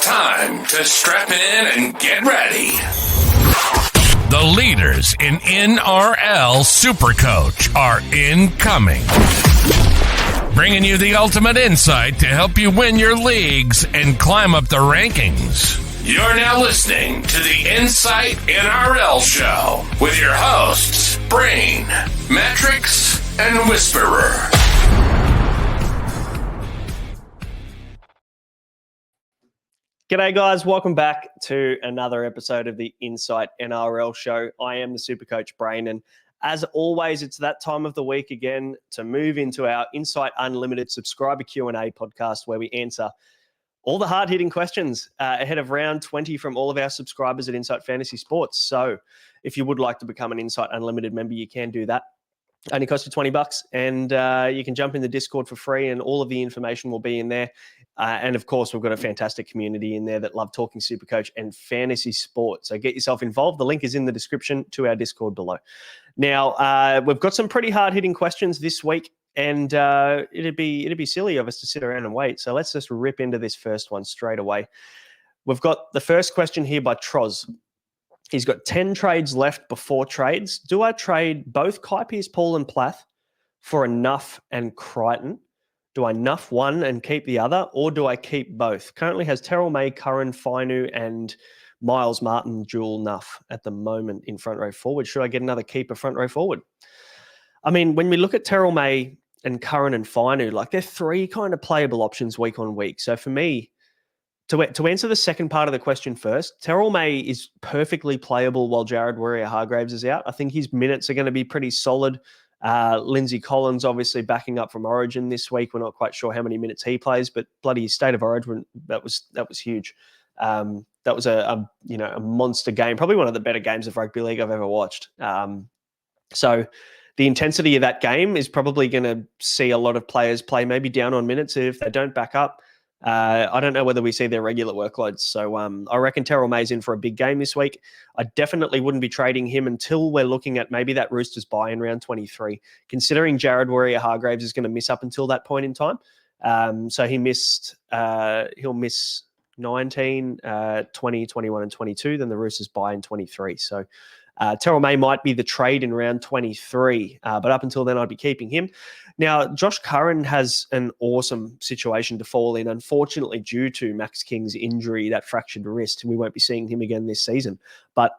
time to strap in and get ready. The leaders in NRL Supercoach are incoming. Bringing you the ultimate insight to help you win your leagues and climb up the rankings. You're now listening to the Insight NRL Show with your hosts, Brain, Metrics, and Whisperer. G'day guys, welcome back to another episode of the Insight NRL Show. I am the Supercoach Brain, and as always, it's that time of the week again to move into our Insight Unlimited subscriber Q&A podcast where we answer all the hard-hitting questions ahead of round 20 from all of our subscribers at Insight Fantasy Sports. So if you would like to become an Insight Unlimited member, you can do that. Only costs you $20, and you can jump in the Discord for free, and all of the information will be in there. And of course, we've got a fantastic community in there that love talking Supercoach and fantasy sports. So get yourself involved. The link is in the description to our Discord below. Now, we've got some pretty hard-hitting questions this week, and it'd be silly of us to sit around and wait. So let's just rip into this first one straight away. We've got the first question here by Troz. He's got 10 trades left before trades. Do I trade both Kai Pearce-Paul and Plath for a Nuff and Crichton? Do I Nuff one and keep the other, or do I keep both? Currently has Terrell May, Curran, Fainu, and Miles Martin dual Nuff at the moment in front row forward. Should I get another keeper front row forward? I mean, when we look at Terrell May and Curran and Fainu, like they're three kind of playable options week on week. So for me, to answer the second part of the question first, Terrell May is perfectly playable while Jared Warrior-Hargreaves is out. I think his minutes are going to be pretty solid. Lindsay Collins obviously backing up from Origin this week. We're not quite sure how many minutes he plays, but bloody State of Origin, that was huge. That was a monster game, probably one of the better games of rugby league I've ever watched. So the intensity of that game is probably going to see a lot of players play maybe down on minutes if they don't back up. I don't know whether we see their regular workloads. So I reckon Terrell May's in for a big game this week. I definitely wouldn't be trading him until we're looking at maybe that Roosters buy in round 23, considering Jared Warrior-Hargreaves is going to miss up until that point in time. So he'll miss 19, 20, 21, and 22. Then the Roosters buy in 23. So Terrell May might be the trade in round 23, but up until then, I'd be keeping him. Now, Josh Curran has an awesome situation to fall in, unfortunately, due to Max King's injury, that fractured wrist. We won't be seeing him again this season. But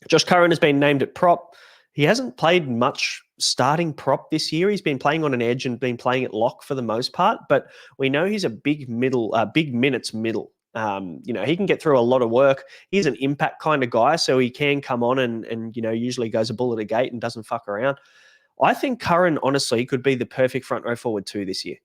Josh Curran has been named at prop. He hasn't played much starting prop this year. He's been playing on an edge and been playing at lock for the most part, but we know he's a big minutes middle. He can get through a lot of work. He's an impact kind of guy, so he can come on and usually goes a bull at a gate and doesn't fuck around. I think Curran, honestly, could be the perfect front row forward too this year.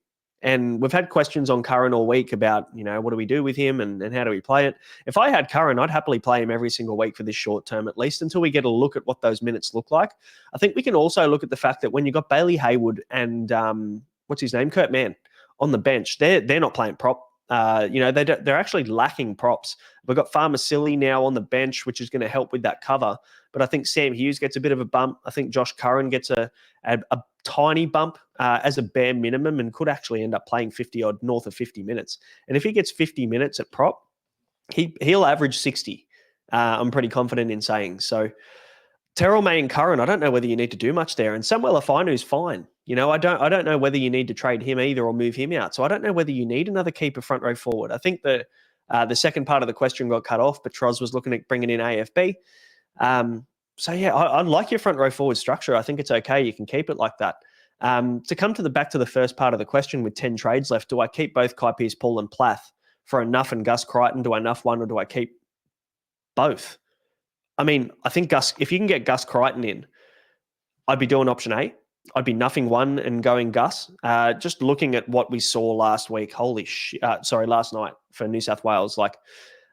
And we've had questions on Curran all week about, what do we do with him and how do we play it? If I had Curran, I'd happily play him every single week for this short term, at least until we get a look at what those minutes look like. I think we can also look at the fact that when you've got Bailey Hayward and, Kurt Mann on the bench, they're not playing prop. They're actually lacking props. We've got Farmasili now on the bench, which is going to help with that cover. But I think Sam Hughes gets a bit of a bump. I think Josh Curran gets a tiny bump as a bare minimum and could actually end up playing north of 50 minutes. And if he gets 50 minutes at prop, he'll average 60. I'm pretty confident in saying. So Terrell May and Curran, I don't know whether you need to do much there. And Samuel Afainu's fine. I don't know whether you need to trade him either or move him out. So I don't know whether you need another keeper front row forward. I think the second part of the question got cut off, but Troz was looking at bringing in AFB. I like your front row forward structure. I think it's okay. You can keep it like that. To come back to the first part of the question with 10 trades left, do I keep both Kai Pearce-Paul and Plath for a Nuff and Gus Crichton? Do I Nuff one or do I keep both? I mean, I think if you can get Gus Crichton in, I'd be doing option A. I'd be nuffing one and going Gus. Just looking at what we saw last week, last night for New South Wales. Like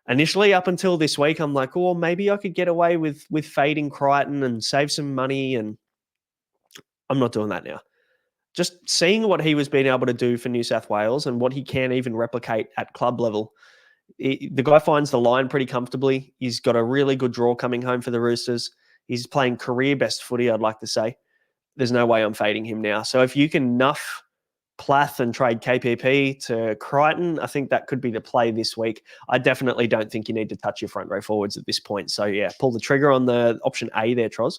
initially up until this week, I'm like, oh, maybe I could get away with fading Crichton and save some money. And I'm not doing that now. Just seeing what he was being able to do for New South Wales and what he can even replicate at club level. The guy finds the line pretty comfortably. He's got a really good draw coming home for the Roosters. He's playing career best footy, I'd like to say. There's no way I'm fading him now. So if you can nuff Plath and trade KPP to Crichton. I think that could be the play this week. I definitely don't think you need to touch your front row forwards at this point. So, yeah, pull the trigger on the option A there, Troz.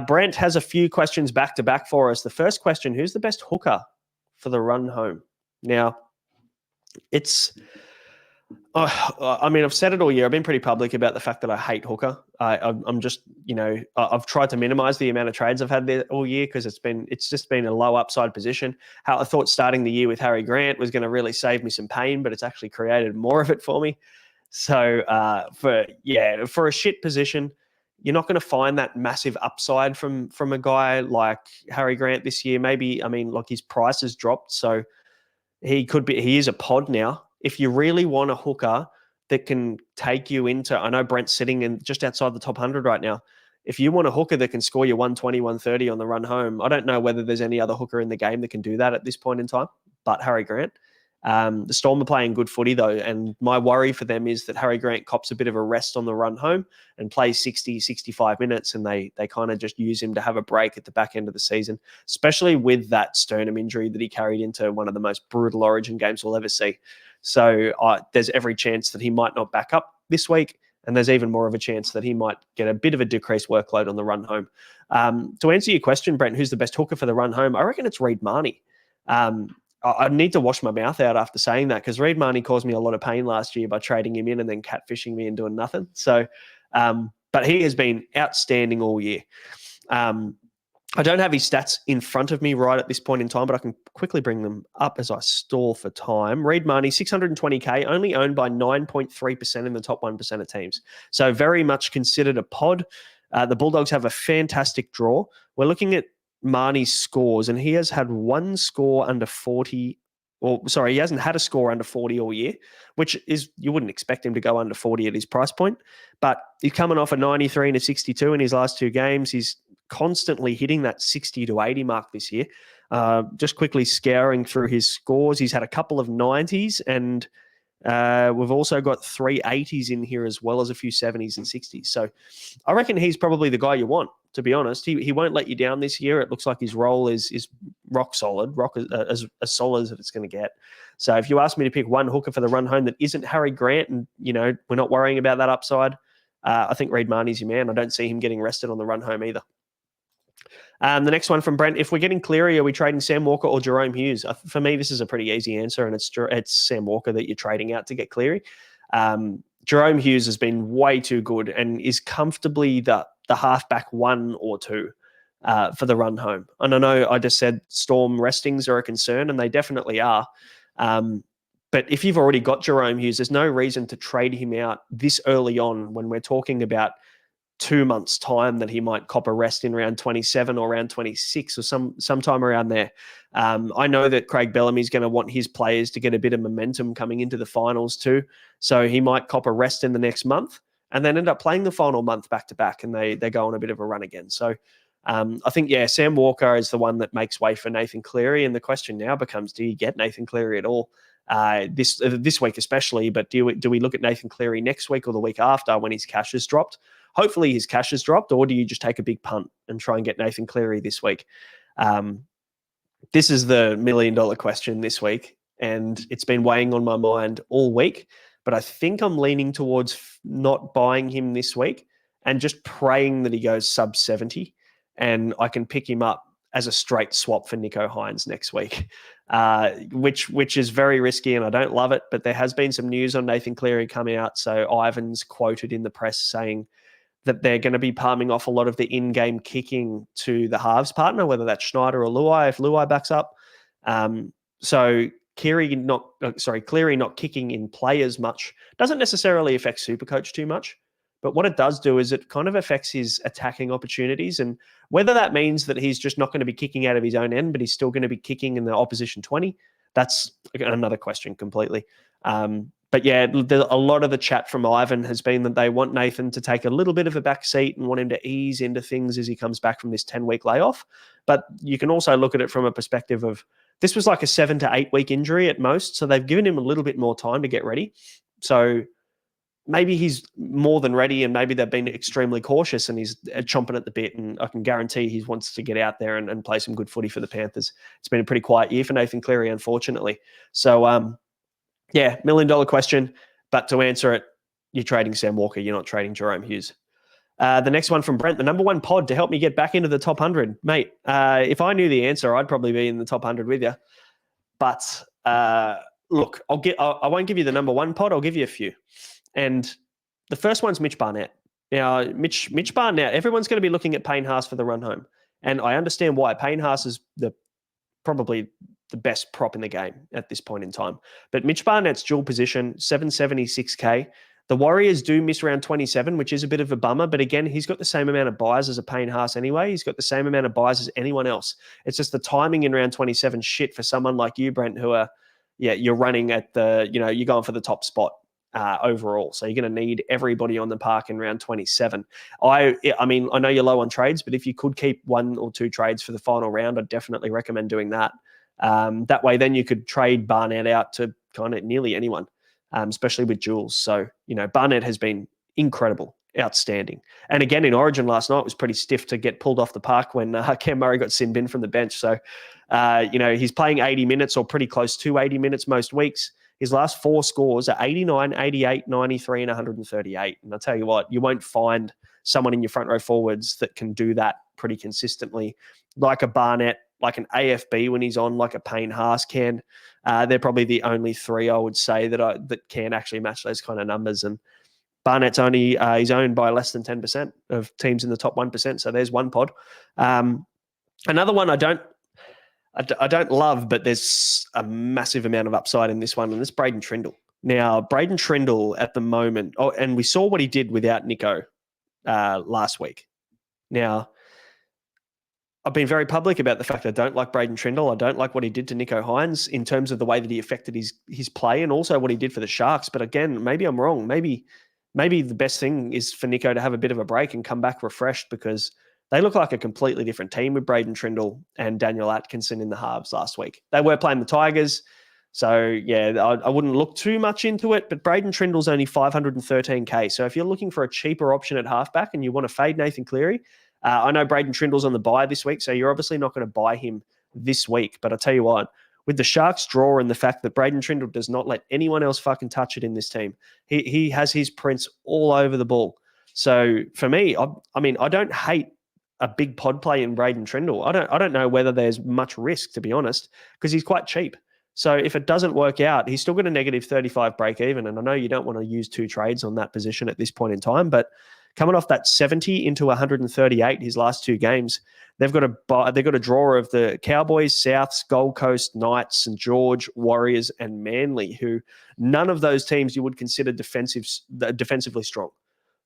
Brent has a few questions back-to-back for us. The first question, who's the best hooker for the run home? Now, it's... I mean, I've said it all year. I've been pretty public about the fact that I hate hooker. I'm just, I've tried to minimize the amount of trades I've had there all year because it's just been a low upside position. How I thought starting the year with Harry Grant was going to really save me some pain, but it's actually created more of it for me. So for a shit position, you're not going to find that massive upside from a guy like Harry Grant this year. Maybe, I mean, look, his price has dropped, so he is a pod now. If you really want a hooker that can take you into, I know Brent's sitting in just outside the top 100 right now. If you want a hooker that can score you 120, 130 on the run home, I don't know whether there's any other hooker in the game that can do that at this point in time, but Harry Grant. The Storm are playing good footy though, and my worry for them is that Harry Grant cops a bit of a rest on the run home and plays 60, 65 minutes, and they kind of just use him to have a break at the back end of the season, especially with that sternum injury that he carried into one of the most brutal Origin games we'll ever see. So there's every chance that he might not back up this week, and there's even more of a chance that he might get a bit of a decreased workload on the run home. To answer your question, Brent, who's the best hooker for the run home? I reckon it's Reed Marnie. I need to wash my mouth out after saying that because Reed Marnie caused me a lot of pain last year by trading him in and then catfishing me and doing nothing. So, but he has been outstanding all year. I don't have his stats in front of me right at this point in time, but I can quickly bring them up as I stall for time. Reed Marnie, 620K, only owned by 9.3% in the top 1% of teams. So very much considered a pod. The Bulldogs have a fantastic draw. We're looking at Marnie's scores, and he has had one score under 40, he hasn't had a score under 40 all year, which is, you wouldn't expect him to go under 40 at his price point, but he's coming off a 93 and a 62 in his last two games. He's constantly hitting that 60 to 80 mark this year. Just quickly scouring through his scores, he's had a couple of 90s, and we've also got 3 80s in here as well as a few 70s and 60s. So I reckon he's probably the guy you want, to be honest. He won't let you down this year. It looks like his role is rock solid, as solid as it's going to get. So if you ask me to pick one hooker for the run home that isn't Harry Grant, and we're not worrying about that upside, I think Reed Marnie's your man. I don't see him getting rested on the run home either. The next one from Brent, if we're getting Cleary, are we trading Sam Walker or Jerome Hughes? For me, this is a pretty easy answer, and it's Sam Walker that you're trading out to get Cleary. Jerome Hughes has been way too good and is comfortably the halfback 1 or 2 for the run home. And I know I just said Storm restings are a concern, and they definitely are. But if you've already got Jerome Hughes, there's no reason to trade him out this early on when we're talking about 2 months' time that he might cop a rest in round 27 or round 26 or sometime around there. I know that Craig Bellamy's going to want his players to get a bit of momentum coming into the finals too. So he might cop a rest in the next month and then end up playing the final month back-to-back, and they go on a bit of a run again. So I think, Sam Walker is the one that makes way for Nathan Cleary, and the question now becomes, do you get Nathan Cleary at all? This week especially, but do we look at Nathan Cleary next week or the week after when his cash has dropped? Hopefully his cash has dropped, or do you just take a big punt and try and get Nathan Cleary this week? This is the $1 million question this week, and it's been weighing on my mind all week, but I think I'm leaning towards not buying him this week and just praying that he goes sub 70 and I can pick him up as a straight swap for Nico Hines next week, which is very risky and I don't love it, but there has been some news on Nathan Cleary coming out. So Ivan's quoted in the press saying that they're going to be palming off a lot of the in-game kicking to the halves partner, whether that's Schneider or Luai, if Luai backs up. So Cleary not kicking in play as much doesn't necessarily affect Supercoach too much. But what it does do is it kind of affects his attacking opportunities. And whether that means that he's just not going to be kicking out of his own end, but he's still going to be kicking in the opposition 20, that's another question completely. But yeah, a lot of the chat from Ivan has been that they want Nathan to take a little bit of a back seat and want him to ease into things as he comes back from this 10-week layoff. But you can also look at it from a perspective of this was like a 7 to 8 week injury at most. So they've given him a little bit more time to get ready. So maybe he's more than ready, and maybe they've been extremely cautious and he's chomping at the bit. And I can guarantee he wants to get out there and play some good footy for the Panthers. It's been a pretty quiet year for Nathan Cleary, unfortunately. So, $1 million question. But to answer it, you're trading Sam Walker. You're not trading Jerome Hughes. The next one from Brent, the number one pod to help me get back into the top 100. Mate, if I knew the answer, I'd probably be in the top 100 with you. But look, I won't give you the number one pod. I'll give you a few. And the first one's Mitch Barnett. Now, Mitch Barnett, everyone's going to be looking at Payne Haas for the run home. And I understand why. Payne Haas is probably the best prop in the game at this point in time. But Mitch Barnett's dual position, 776K. The Warriors do miss round 27, which is a bit of a bummer. But again, he's got the same amount of buys as a Payne Haas anyway. He's got the same amount of buys as anyone else. It's just the timing in round 27 shit for someone like you, Brent, who are, you're running at you're going for the top spot overall. So you're going to need everybody on the park in round 27. I mean, I know you're low on trades, but if you could keep 1 or 2 trades for the final round, I'd definitely recommend doing that. That way, then you could trade Barnett out to kind of nearly anyone, especially with duels. So, Barnett has been incredible, outstanding. And again, in Origin last night, it was pretty stiff to get pulled off the park when Cam Murray got sin bin from the bench. So, he's playing 80 minutes or pretty close to 80 minutes most weeks. His last 4 scores are 89, 88, 93, and 138. And I'll tell you what, you won't find someone in your front row forwards that can do that pretty consistently, like a Barnett, like an AFB when he's on, like a Payne Haas can. They're probably the only 3 I would say that can actually match those kind of numbers. And Barnett's only he's owned by less than 10% of teams in the top 1%. So there's one pod. Another one I don't love, but there's a massive amount of upside in this one, and it's Braden Trindle. Now, Braden Trindle at the moment, and we saw what he did without Nico last week. Now, I've been very public about the fact I don't like Braden Trindle. I don't like what he did to Nico Hines in terms of the way that he affected his play and also what he did for the Sharks. But again, maybe I'm wrong. Maybe the best thing is for Nico to have a bit of a break and come back refreshed, because they look like a completely different team with Braden Trindle and Daniel Atkinson in the halves last week. They were playing the Tigers. So, yeah, I wouldn't look too much into it, but Braden Trindle's only 513K. So if you're looking for a cheaper option at halfback and you want to fade Nathan Cleary, I know Braden Trindle's on the buy this week, so you're obviously not going to buy him this week. But I'll tell you what, with the Sharks draw and the fact that Braden Trindle does not let anyone else fucking touch it in this team, he has his prints all over the ball. So for me, I don't hate a big pod play in Braden Trindle. I don't know whether there's much risk, to be honest, because he's quite cheap. So if it doesn't work out, he's still got a negative 35 break even. And I know you don't want to use 2 trades on that position at this point in time, but coming off that 70 into 138 his last 2 games, they've got a draw of the Cowboys, Souths, Gold Coast, Knights, St George, Warriors, and Manly, who none of those teams you would consider defensively strong.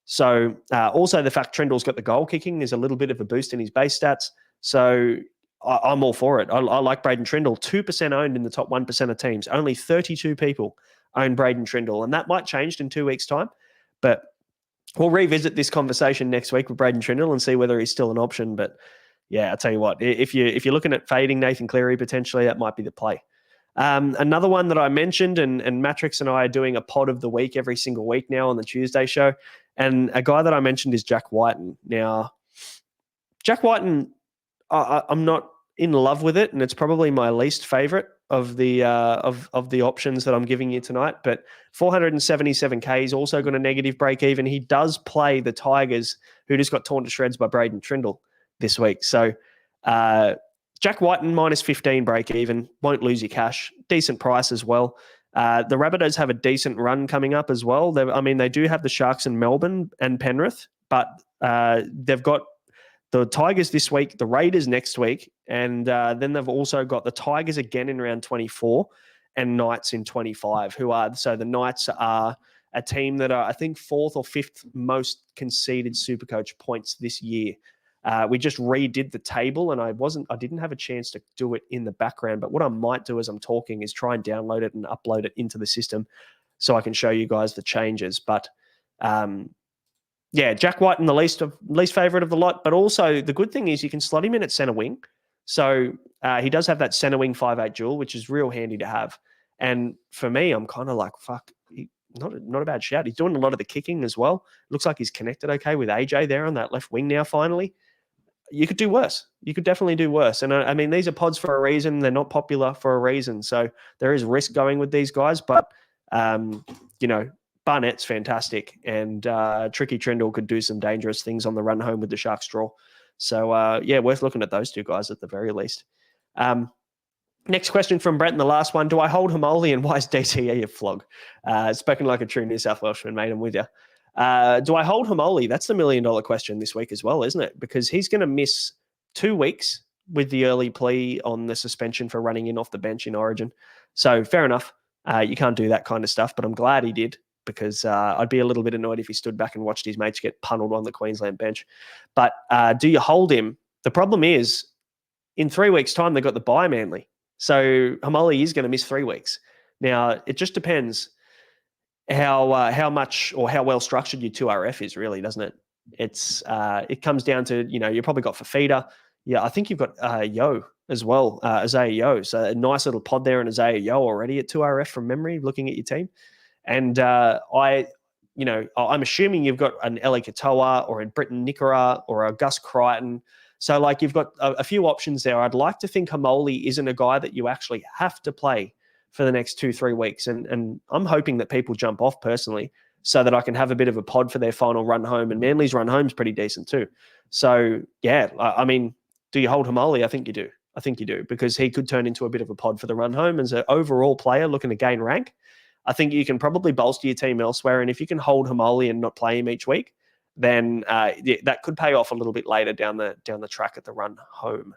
So also the fact Trindle's got the goal kicking is a little bit of a boost in his base stats. So I'm all for it. I like Braden Trindle. 2% owned in the top 1% of teams. Only 32 people own Braden Trindle, and that might change in 2 weeks' time. But we'll revisit this conversation next week with Braden Trindle and see whether he's still an option. But yeah, I'll tell you what, if you're looking at fading Nathan Cleary potentially, that might be the play. Another one that I mentioned, and Matrix and I are doing a pod of the week every single week now on the Tuesday show. And a guy that I mentioned is Jack Whiten. Now, Jack Whiten, I'm not in love with it, and it's probably my least favorite of the of the options that I'm giving you tonight. But 477K, he's also got a negative break even. He does play the Tigers, who just got torn to shreds by Braden Trindle this week. So Jack Whiten minus 15 break even, won't lose your cash. Decent price as well. The Rabbitohs have a decent run coming up as well. They do have the Sharks in Melbourne and Penrith, but they've got the Tigers this week, the Raiders next week, and then they've also got the Tigers again in round 24 and Knights in 25, so the Knights are a team that are, I think, 4th or 5th most conceded Supercoach points this year. We just redid the table, and I didn't have a chance to do it in the background, but what I might do as I'm talking is try and download it and upload it into the system so I can show you guys the changes. But Jack Whiten, the least favorite of the lot, but also the good thing is you can slot him in at center wing. So he does have that center wing 5'8" dual, which is real handy to have. And for me, I'm kind of like, fuck, not a bad shout. He's doing a lot of the kicking as well. Looks like he's connected okay with AJ there on that left wing now, finally. You could do worse. You could definitely do worse. And I mean, these are pods for a reason. They're not popular for a reason. So there is risk going with these guys. But, Barnett's fantastic. And Tricky Trindle could do some dangerous things on the run home with the Sharks draw. So, worth looking at those two guys at the very least. Next question from Brett, and the last one. Do I hold Haumole, and why is DTE a flog? Spoken like a true New South Welshman, mate. I'm with you. Do I hold Haumole? That's the $1 million question this week as well, isn't it? Because he's going to miss 2 weeks with the early plea on the suspension for running in off the bench in Origin. So fair enough. You can't do that kind of stuff, but I'm glad he did, because I'd be a little bit annoyed if he stood back and watched his mates get punneled on the Queensland bench. But do you hold him? The problem is, in 3 weeks' time, they've got the bye, Manly. So Haumole is going to miss 3 weeks. Now, it just depends how much or how well structured your 2RF is, really, doesn't it? It comes down to, you probably got Fafita. Yeah, I think you've got Yo as well, Isaiah Yo. So a nice little pod there in Isaiah Yo already at 2RF from memory, looking at your team. And I'm assuming you've got an Eli Katoa or a Britton Nickera or a Gus Crichton. So, you've got a few options there. I'd like to think Haumole isn't a guy that you actually have to play for the next 2-3 weeks. And I'm hoping that people jump off personally so that I can have a bit of a pod for their final run home. And Manly's run home's pretty decent too. So, I mean, do you hold Haumole? I think you do. Because he could turn into a bit of a pod for the run home as an overall player looking to gain rank. I think you can probably bolster your team elsewhere. And if you can hold Haumole and not play him each week, then that could pay off a little bit later down the track at the run home.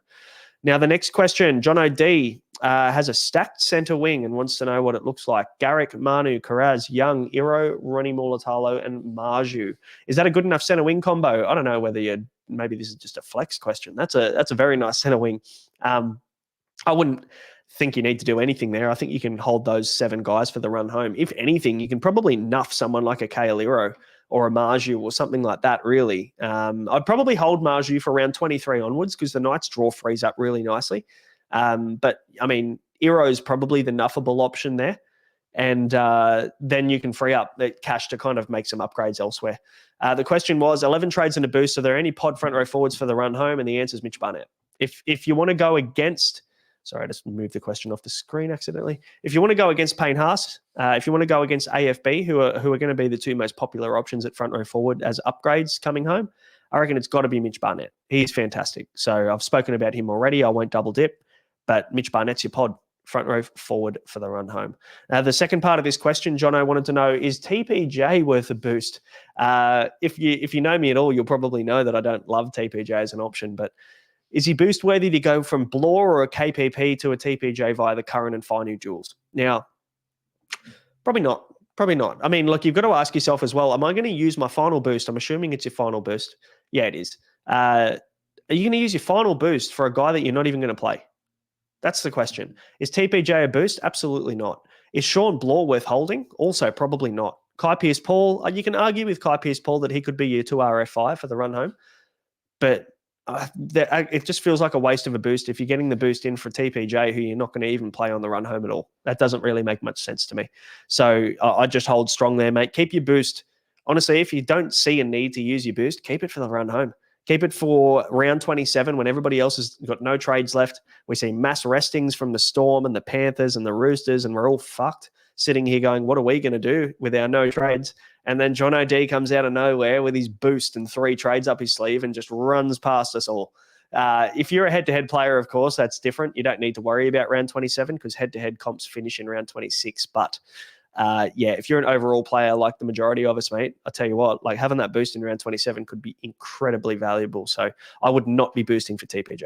Now, the next question, John O'D has a stacked centre wing and wants to know what it looks like. Garrick, Manu, Karaz, Young, Iro, Ronnie Mulatalo, and Marju. Is that a good enough centre wing combo? I don't know whether maybe this is just a flex question. That's a very nice centre wing. I wouldn't think you need to do anything there. I think you can hold those 7 guys for the run home. If anything, you can probably nuff someone like a Kale Iro or a Marju or something like that, really. I'd probably hold Marju for around 23 onwards, because the Knights draw frees up really nicely. But, I mean, Iro's probably the nuffable option there. And then you can free up that cash to kind of make some upgrades elsewhere. The question was, 11 trades and a boost. Are there any pod front row forwards for the run home? And the answer is Mitch Barnett. If you want to go against... Sorry, I just moved the question off the screen accidentally. If you want to go against Payne Haas, if you want to go against AFB, who are going to be the 2 most popular options at front row forward as upgrades coming home, I reckon it's got to be Mitch Barnett. He's fantastic. So I've spoken about him already. I won't double dip, but Mitch Barnett's your pod, front row forward for the run home. Now, the second part of this question, Jono wanted to know, is TPJ worth a boost? If you know me at all, you'll probably know that I don't love TPJ as an option, but is he boost worthy to go from Blore or a KPP to a TPJ via the current and final duels? Now, probably not. I mean, look, you've got to ask yourself as well, am I going to use my final boost? I'm assuming it's your final boost. Yeah, it is. Are you going to use your final boost for a guy that you're not even going to play? That's the question. Is TPJ a boost? Absolutely not. Is Sean Blore worth holding? Also, probably not. Kai Pearce-Paul, you can argue with Kai Pearce-Paul that he could be your 2RF5 for the run home, but it just feels like a waste of a boost if you're getting the boost in for TPJ, who you're not going to even play on the run home at all. That doesn't really make much sense to me. So I just hold strong there, mate. Keep your boost. Honestly, if you don't see a need to use your boost, keep it for the run home. Keep it for round 27 when everybody else has got no trades left. We see mass restings from the Storm and the Panthers and the Roosters, and we're all fucked sitting here going, what are we going to do with our no trades? And then John O'D comes out of nowhere with his boost and 3 trades up his sleeve and just runs past us all. If you're a head-to-head player, of course, that's different. You don't need to worry about round 27 because head-to-head comps finish in round 26. But if you're an overall player like the majority of us, mate, I tell you what, like having that boost in round 27 could be incredibly valuable. So I would not be boosting for TPJ.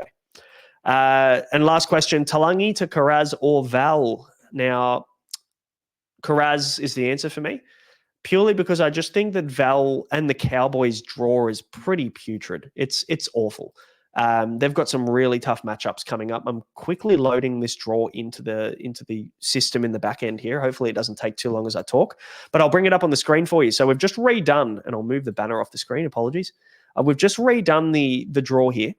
And last question, Talangi to Karaz or Val? Now, Karaz is the answer for me, purely because I just think that Val and the Cowboys draw is pretty putrid. It's awful. They've got some really tough matchups coming up. I'm quickly loading this draw into the system in the back end here. Hopefully it doesn't take too long as I talk, but I'll bring it up on the screen for you. So we've just redone, and I'll move the banner off the screen. Apologies. We've just redone the draw here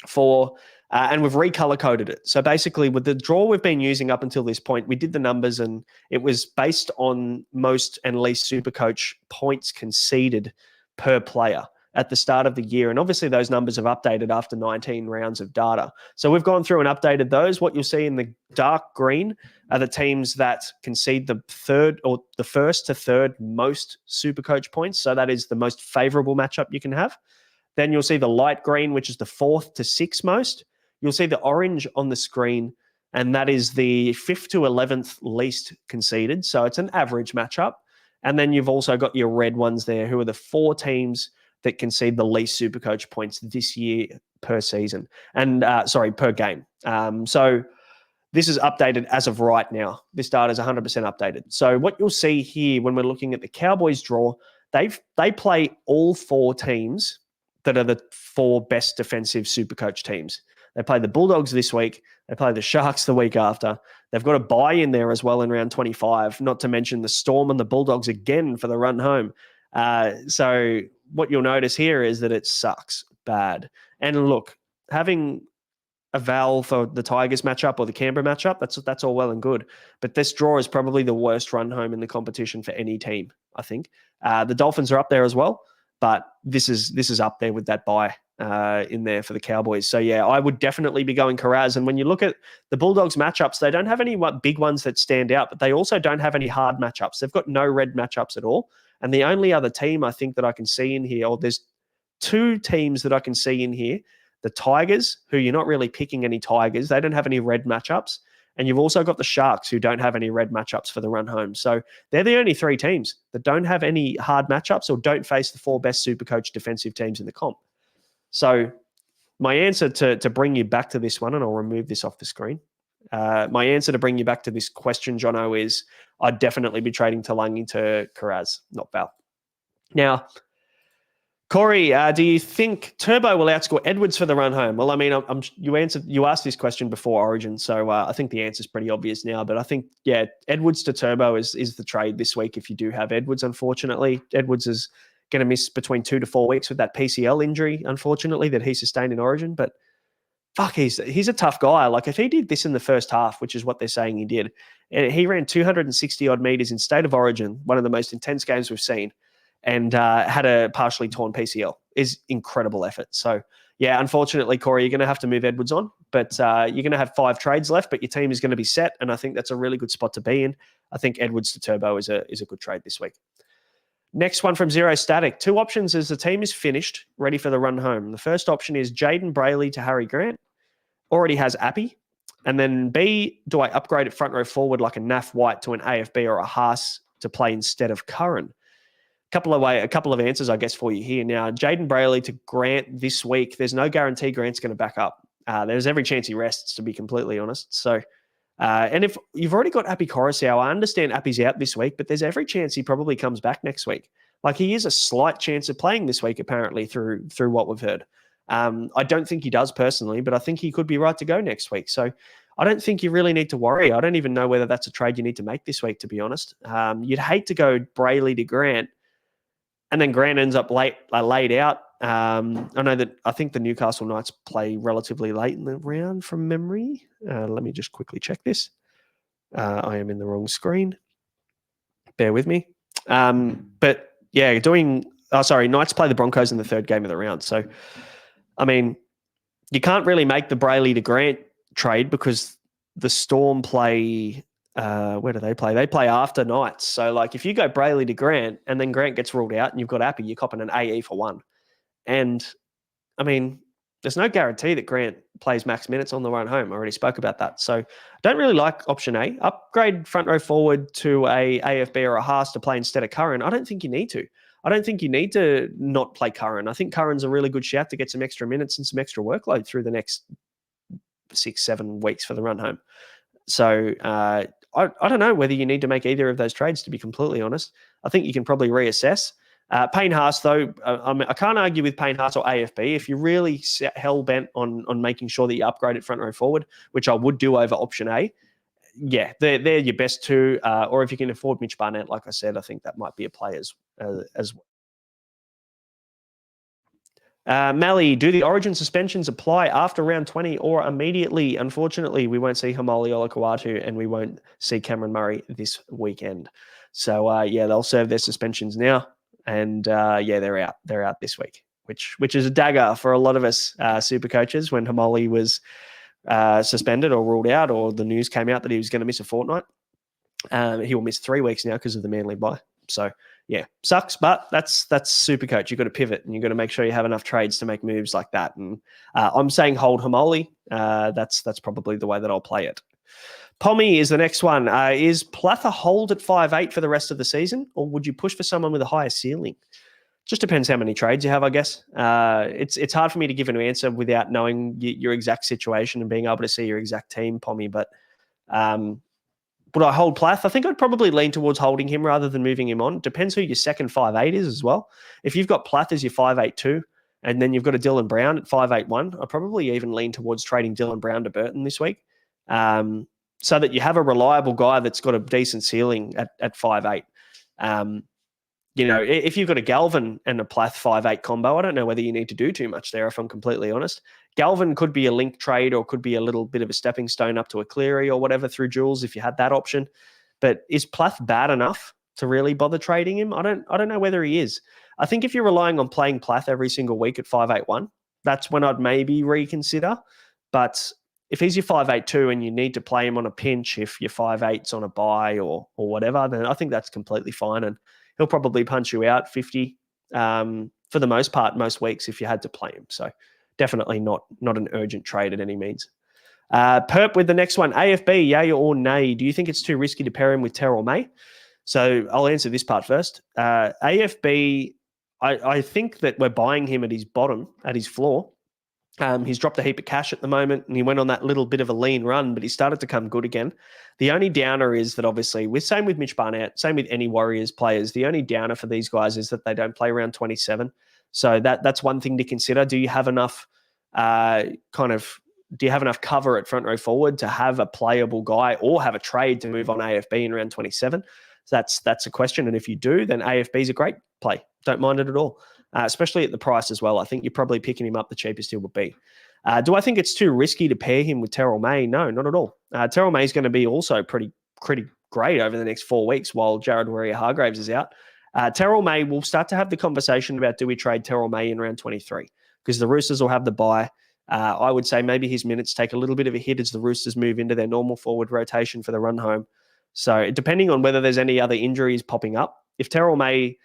for And we've recolor coded it. So basically, with the draw we've been using up until this point, we did the numbers and it was based on most and least Supercoach points conceded per player at the start of the year. And obviously, those numbers have updated after 19 rounds of data. So we've gone through and updated those. What you'll see in the dark green are the teams that concede the first to third most Supercoach points. So that is the most favorable matchup you can have. Then you'll see the light green, which is the fourth to sixth most. You'll see the orange on the screen, and that is the 5th to 11th least conceded. So it's an average matchup. And then you've also got your red ones there, who are the 4 teams that concede the least Supercoach points this year per season. And per game. So this is updated as of right now. This data is 100% updated. So what you'll see here when we're looking at the Cowboys draw, they play all 4 teams that are the 4 best defensive Supercoach teams. They play the Bulldogs this week. They play the Sharks the week after. They've got a bye in there as well in round 25, not to mention the Storm and the Bulldogs again for the run home. So what you'll notice here is that it sucks bad. And look, having a vowel for the Tigers matchup or the Canberra matchup, that's all well and good. But this draw is probably the worst run home in the competition for any team, I think. The Dolphins are up there as well, but this is up there with that bye in there for the Cowboys. So, yeah, I would definitely be going Carraz. And when you look at the Bulldogs matchups, they don't have any big ones that stand out, but they also don't have any hard matchups. They've got no red matchups at all. And the only other team I think that I can see in here, or there's 2 teams that I can see in here, the Tigers, who you're not really picking any Tigers. They don't have any red matchups. And you've also got the Sharks, who don't have any red matchups for the run home. So they're the only 3 teams that don't have any hard matchups or don't face the 4 best Supercoach defensive teams in the comp. So my answer to bring you back to this one, and I'll remove this off the screen. My answer to bring you back to this question, Jono, is I'd definitely be trading Talangi to Carraz, not Val. Now, Corey, do you think Turbo will outscore Edwards for the run home? Well, I mean, you asked this question before Origin, so I think the answer is pretty obvious now. But I think, yeah, Edwards to Turbo is the trade this week if you do have Edwards. Unfortunately, Edwards is going to miss between 2 to 4 weeks with that PCL injury, unfortunately, that he sustained in Origin. But fuck, he's a tough guy. Like, if he did this in the first half, which is what they're saying he did, and he ran 260 odd meters in State of Origin, one of the most intense games we've seen, and had a partially torn PCL, is incredible effort. So, yeah, unfortunately, Corey, you're going to have to move Edwards on, but you're going to have 5 trades left, but your team is going to be set, and I think that's a really good spot to be in. I think Edwards to Turbo is a good trade this week. Next one from Zero Static. 2 options as the team is finished, ready for the run home. The first option is Jaden Brayley to Harry Grant. Already has Appy. And then B, do I upgrade it front row forward like a Naf White to an AFB or a Haas to play instead of Curran? A couple of answers, I guess, for you here. Now, Jaden Brayley to Grant this week, there's no guarantee Grant's going to back up. There's every chance he rests, to be completely honest. So, and if you've already got Appy Coruscant, I understand Appy's out this week, but there's every chance he probably comes back next week. Like, he is a slight chance of playing this week, apparently, through what we've heard. I don't think he does personally, but I think he could be right to go next week. So I don't think you really need to worry. I don't even know whether that's a trade you need to make this week, to be honest. You'd hate to go Brayley to Grant, and then Grant ends up laid out. I think the Newcastle Knights play relatively late in the round from memory. Let me just quickly check this. I am in the wrong screen. Bear with me. But yeah, Knights play the Broncos in the 3rd game of the round. So, I mean, you can't really make the Brayley to Grant trade because the Storm play. Where do they play? They play after Knights. So, like, if you go Brayley to Grant and then Grant gets ruled out and you've got Appy, you're copping an AE for 1. And, I mean, there's no guarantee that Grant plays max minutes on the run home. I already spoke about that. So, I don't really like option A. Upgrade front row forward to a AFB or a Haas to play instead of Curran. I don't think you need to. I don't think you need to not play Curran. I think Curran's a really good shout to get some extra minutes and some extra workload through the next 6-7 weeks for the run home. So, I don't know whether you need to make either of those trades, to be completely honest. I think you can probably reassess. Payne Haas, though, I can't argue with Payne Haas or AFB. If you're really hell-bent on making sure that you upgrade it front row forward, which I would do over option A, yeah, they're your best 2. Or if you can afford Mitch Barnett, like I said, I think that might be a play as well. Mally, do the origin suspensions apply after round 20 or immediately? Unfortunately, we won't see Haumole Olakau'atu and we won't see Cameron Murray this weekend. So, they'll serve their suspensions now. And, they're out. They're out this week, which is a dagger for a lot of us super coaches when Haumole was suspended or ruled out, or the news came out that he was going to miss a fortnight. He will miss 3 weeks now because of the Manly bye. So, yeah, sucks, but that's Supercoach. You've got to pivot and you've got to make sure you have enough trades to make moves like that. And I'm saying hold Haumole. That's probably the way that I'll play it. Pommy is the next one. Is Plath a hold at 5'8" for the rest of the season, or would you push for someone with a higher ceiling? Just depends how many trades you have, I guess. It's hard for me to give an answer without knowing your exact situation and being able to see your exact team, Pommy. But would I hold Plath? I think I'd probably lean towards holding him rather than moving him on. Depends who your second 5'8" is as well. If you've got Plath as your 5'8" and then you've got a Dylan Brown at 5'8" I'd probably even lean towards trading Dylan Brown to Burton this week, so that you have a reliable guy that's got a decent ceiling at 5'8". If you've got a Galvin and a Plath 5'8" combo, I don't know whether you need to do too much there, if I'm completely honest. Galvin could be a link trade or could be a little bit of a stepping stone up to a Cleary or whatever through Jules if you had that option. But is Plath bad enough to really bother trading him? I don't know whether he is. I think if you're relying on playing Plath every single week at 5'8", that's when I'd maybe reconsider. But if he's your 5'8" and you need to play him on a pinch, if your 5'8's on a bye or whatever, then I think that's completely fine. And he'll probably punch you out 50 for the most part, most weeks if you had to play him. So definitely not an urgent trade at any means. Perp with the next one. AFB, yay or nay? Do you think it's too risky to pair him with Terrell May? So I'll answer this part first. AFB, I think that we're buying him at his bottom, at his floor. He's dropped a heap of cash at the moment and he went on that little bit of a lean run, but he started to come good again. The only downer is that obviously, same with Mitch Barnett, same with any Warriors players, the only downer for these guys is that they don't play around 27. So that's one thing to consider. Do you have enough cover at front row forward to have a playable guy or have a trade to move on AFB in around 27? So that's a question. And if you do, then AFB is a great play. Don't mind it at all. Especially at the price as well. I think you're probably picking him up the cheapest he will be. Do I think it's too risky to pair him with Terrell May? No, not at all. Terrell May is going to be also pretty great over the next 4 weeks while Jared Warrior-Hargraves is out. Terrell May will start to have the conversation about do we trade Terrell May in round 23 because the Roosters will have the bye. I would say maybe his minutes take a little bit of a hit as the Roosters move into their normal forward rotation for the run home. So depending on whether there's any other injuries popping up, if Terrell May...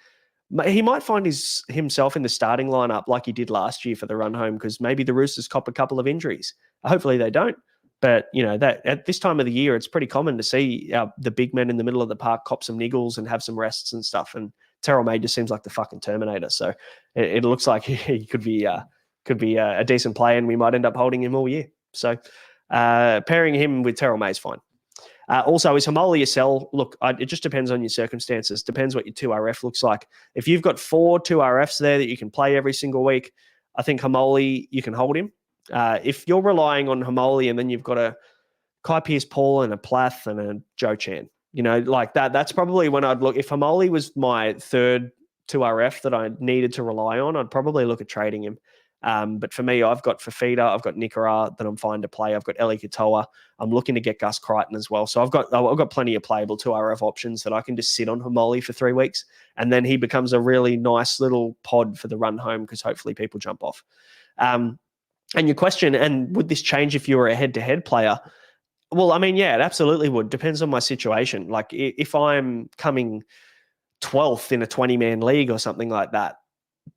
he might find himself in the starting lineup like he did last year for the run home because maybe the Roosters cop a couple of injuries. Hopefully they don't. But, that at this time of the year, it's pretty common to see the big men in the middle of the park cop some niggles and have some rests and stuff. And Terrell May just seems like the fucking Terminator. So it looks like he could be a decent player and we might end up holding him all year. So pairing him with Terrell May is fine. Also, is Haumole a sell? Look, it just depends on your circumstances. Depends what your 2RF looks like. If you've got 4 2RFs there that you can play every single week, I think Haumole, you can hold him. If you're relying on Haumole and then you've got a Kai Pearce-Paul and a Plath and a Joe Chan, like that's probably when I'd look. If Haumole was my third 2RF that I needed to rely on, I'd probably look at trading him. But for me, I've got Fafita, I've got Nikora that I'm fine to play. I've got Eli Katoa. I'm looking to get Gus Crichton as well. So I've got plenty of playable 2RF options that I can just sit on Haumole for 3 weeks. And then he becomes a really nice little pod for the run home because hopefully people jump off. And your question, and would this change if you were a head-to-head player? Well, I mean, yeah, it absolutely would. Depends on my situation. Like if I'm coming 12th in a 20-man league or something like that,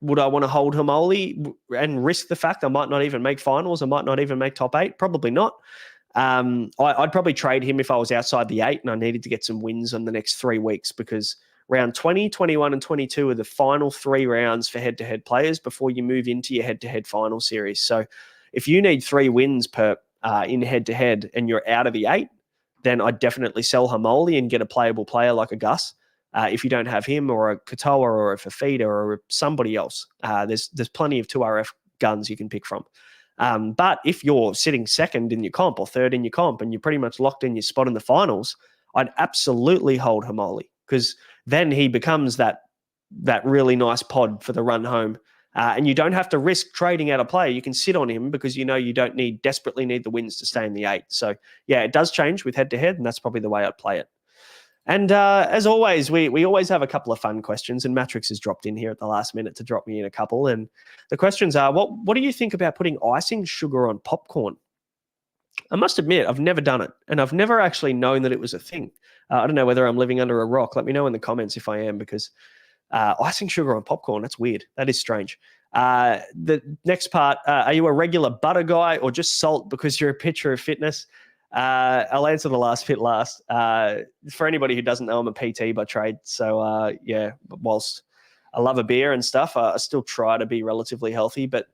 would I want to hold Haumole and risk the fact I might not even make finals? I might not even make top 8? Probably not. I'd probably trade him if I was outside the 8 and I needed to get some wins on the next 3 weeks because round 20, 21 and 22 are the final 3 rounds for head-to-head players before you move into your head-to-head final series. So if you need 3 wins per in head-to-head and you're out of the 8, then I'd definitely sell Haumole and get a playable player like a Gus. If you don't have him or a Katoa or a Fafita or somebody else, there's plenty of 2RF guns you can pick from. But if you're sitting second in your comp or third in your comp and you're pretty much locked in your spot in the finals, I'd absolutely hold Haumole because then he becomes that really nice pod for the run home And you don't have to risk trading out a player. You can sit on him because you know you don't desperately need the wins to stay in the 8. So, yeah, it does change with head-to-head, and that's probably the way I'd play it. And as always, we always have a couple of fun questions, and Matrix has dropped in here at the last minute to drop me in a couple. And the questions are, what do you think about putting icing sugar on popcorn? I must admit, I've never done it, and I've never actually known that it was a thing. I don't know whether I'm living under a rock. Let me know in the comments if I am, because icing sugar on popcorn, that's weird. That is strange. The next part, are you a regular butter guy or just salt because you're a picture of fitness? I'll answer the last bit last. For anybody who doesn't know, I'm a PT by trade. So, yeah, whilst I love a beer and stuff, I still try to be relatively healthy. But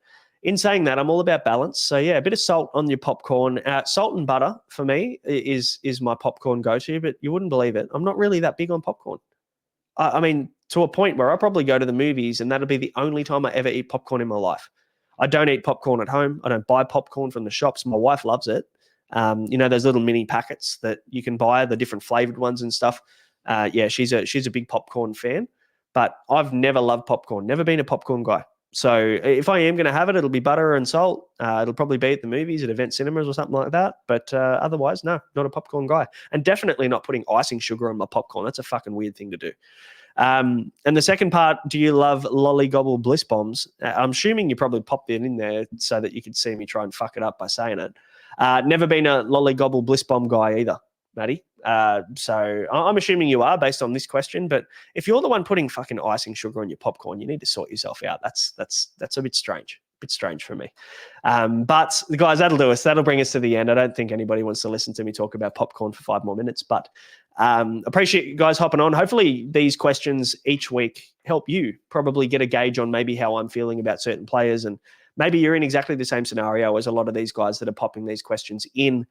in saying that, I'm all about balance. So, yeah, a bit of salt on your popcorn. Salt and butter, for me, is my popcorn go-to. But you wouldn't believe it, I'm not really that big on popcorn. I mean, to a point where I probably go to the movies and that'll be the only time I ever eat popcorn in my life. I don't eat popcorn at home. I don't buy popcorn from the shops. My wife loves it. Those little mini packets that you can buy, the different flavored ones and stuff. Yeah, she's a big popcorn fan, but I've never loved popcorn, never been a popcorn guy. So if I am going to have it, it'll be butter and salt. It'll probably be at the movies, at event cinemas or something like that. But otherwise, no, not a popcorn guy. And definitely not putting icing sugar on my popcorn. That's a fucking weird thing to do. And the second part, do you love lollygobble bliss bombs? I'm assuming you probably popped it in there so that you could see me try and fuck it up by saying it. Never been a lollygobble bliss bomb guy either, Matty. So I'm assuming you are based on this question. But if you're the one putting fucking icing sugar on your popcorn, you need to sort yourself out. That's a bit strange. Bit strange for me. But guys, that'll do us. That'll bring us to the end. I don't think anybody wants to listen to me talk about popcorn for 5 more minutes, but appreciate you guys hopping on. Hopefully these questions each week help you probably get a gauge on maybe how I'm feeling about certain players, and maybe you're in exactly the same scenario as a lot of these guys that are popping these questions in.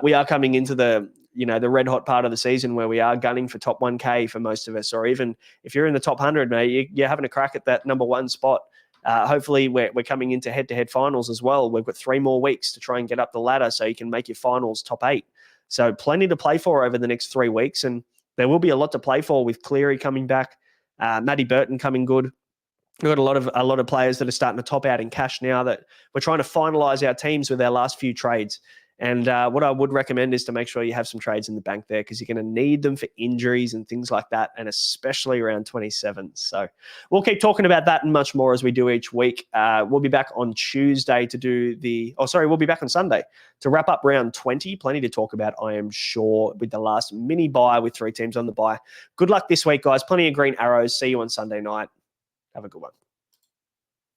We are coming into the red hot part of the season where we are gunning for top 1K for most of us, or even if you're in the top 100, mate, you're having a crack at that number 1 spot. Hopefully we're coming into head-to-head finals as well. We've got 3 more weeks to try and get up the ladder so you can make your finals top 8. So plenty to play for over the next 3 weeks, and there will be a lot to play for with Cleary coming back, Matty Burton coming good. We've got a lot of players that are starting to top out in cash now that we're trying to finalise our teams with our last few trades. And what I would recommend is to make sure you have some trades in the bank there, because you're going to need them for injuries and things like that, and especially around 27. So we'll keep talking about that and much more as we do each week. We'll be back on Tuesday to do we'll be back on Sunday to wrap up round 20. Plenty to talk about, I am sure, with the last mini bye with 3 teams on the bye. Good luck this week, guys. Plenty of green arrows. See you on Sunday night. Have a good one.